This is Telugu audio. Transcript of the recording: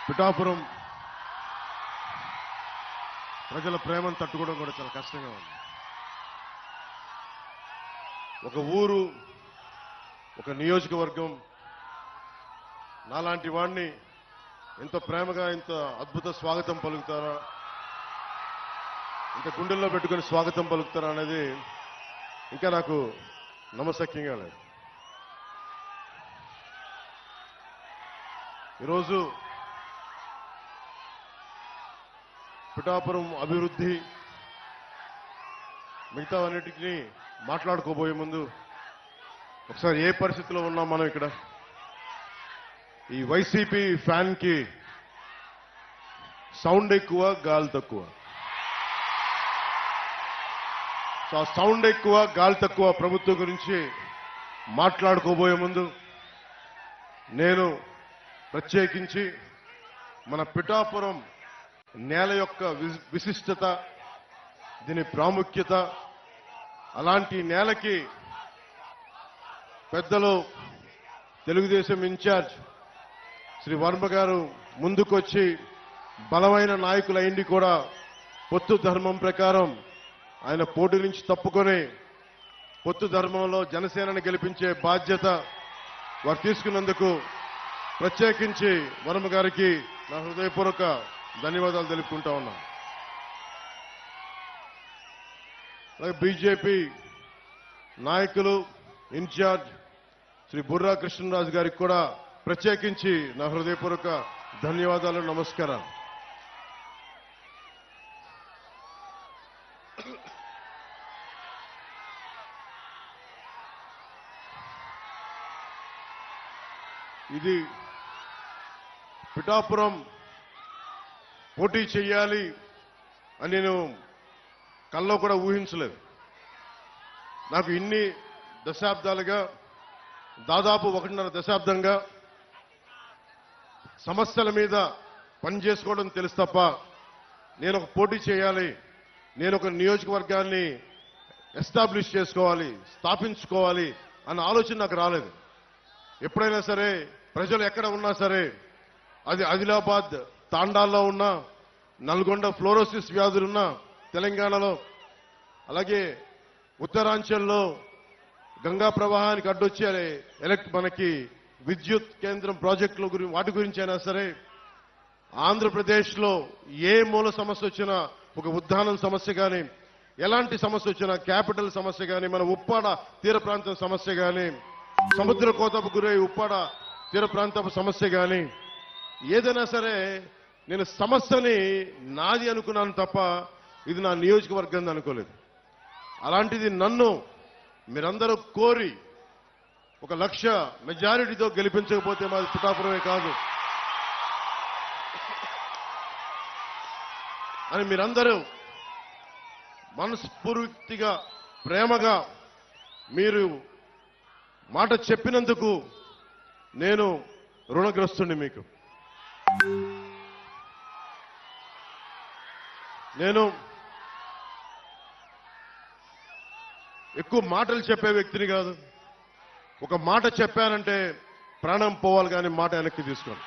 పిఠాపురం ప్రజల ప్రేమను తట్టుకోవడం కూడా చాలా కష్టంగా ఉంది. ఒక ఊరు, ఒక నియోజకవర్గం నాలాంటి వాడిని ఇంత ప్రేమగా, ఇంత అద్భుత స్వాగతం పలుకుతారా, ఇంత గుండెల్లో పెట్టుకుని స్వాగతం పలుకుతారా అనేది ఇంకా నాకు నమ్మశక్యంగా లేదు. ఈరోజు పిఠాపురం అభివృద్ధి మిగతా అన్నిటికీ మాట్లాడుకోబోయే ముందు ఒకసారి ఏ పరిస్థితిలో ఉన్నాం మనం ఇక్కడ. ఈ వైసీపీ ఫ్యాన్ కి సౌండ్ ఎక్కువ, గాలి తక్కువ. సో ఆ సౌండ్ ఎక్కువ, గాలి తక్కువ ప్రభుత్వం గురించి మాట్లాడుకోబోయే ముందు నేను ప్రత్యేకించి మన పిఠాపురం నేల యొక్క విశిష్టత, దీని ప్రాముఖ్యత, అలాంటి నేలకి పెద్దలు తెలుగుదేశం ఇన్ఛార్జ్ శ్రీ వర్మ గారు ముందుకొచ్చి బలమైన నాయకులైంది కూడా పొత్తు ధర్మం ప్రకారం ఆయన పోటీ నుంచి తప్పుకొని పొత్తు ధర్మంలో జనసేనని గెలిపించే బాధ్యత వారు తీసుకున్నందుకు ప్రత్యేకించి వర్మ గారికి నా హృదయపూర్వక ధన్యవాదాలు తెలుపుకుంటా ఉన్నా. అలాగే బీజేపీ నాయకులు ఇన్ఛార్జ్ శ్రీ బుర్రా కృష్ణరాజు గారికి కూడా ప్రత్యేకించి నా హృదయపూర్వక ధన్యవాదాలు, నమస్కారాలు. ఇది పిఠాపురం పోటీ చేయాలి అని నేను కల్లో కూడా ఊహించలేదు. నాకు ఇన్ని దశాబ్దాలుగా, దాదాపు 1.5 దశాబ్దంగా సమస్యల మీద పనిచేసుకోవడం తెలుసు తప్ప నేను ఒక పోటీ చేయాలి, నేను ఒక నియోజకవర్గాన్ని ఎస్టాబ్లిష్ చేసుకోవాలి, స్థాపించుకోవాలి అన్న ఆలోచన నాకు రాలేదు. ఎప్పుడైనా సరే ప్రజలు ఎక్కడ ఉన్నా సరే, అది ఆదిలాబాద్ తాండాల్లో ఉన్నా, నల్గొండ ఫ్లోరోసిస్ వ్యాధులున్నా తెలంగాణలో, అలాగే ఉత్తరాంచల్లో గంగా ప్రవాహానికి అడ్డొచ్చే మనకి విద్యుత్ కేంద్రం ప్రాజెక్టుల గురించి, వాటి గురించి అయినా సరే, ఆంధ్రప్రదేశ్లో ఏ మూల సమస్య వచ్చినా, ఒక ఉద్దానం సమస్య కానీ, ఎలాంటి సమస్య వచ్చినా, క్యాపిటల్ సమస్య కానీ, మన ఉప్పాడ తీర ప్రాంతం సమస్య కానీ, సముద్ర కోతకు గురై ఉప్పాడ తీర ప్రాంతపు సమస్య కానీ, ఏదైనా సరే నేను సమస్యని నాది అనుకున్నాను తప్ప ఇది నా నియోజకవర్గం అనుకోలేదు. అలాంటిది నన్ను మీరందరూ కోరి 1,00,000 మెజారిటీతో గెలిపించకపోతే మాది పిఠాపురమే కాదు అని మీరందరూ మనస్ఫూర్తిగా, ప్రేమగా మీరు మాట చెప్పినందుకు నేను రుణగ్రస్తుని. మీకు నేను ఎక్కువ మాటలు చెప్పే వ్యక్తిని కాదు. ఒక మాట చెప్పానంటే ప్రాణం పోవాలి కానీ మాట వెనక్కి తీసుకోండి.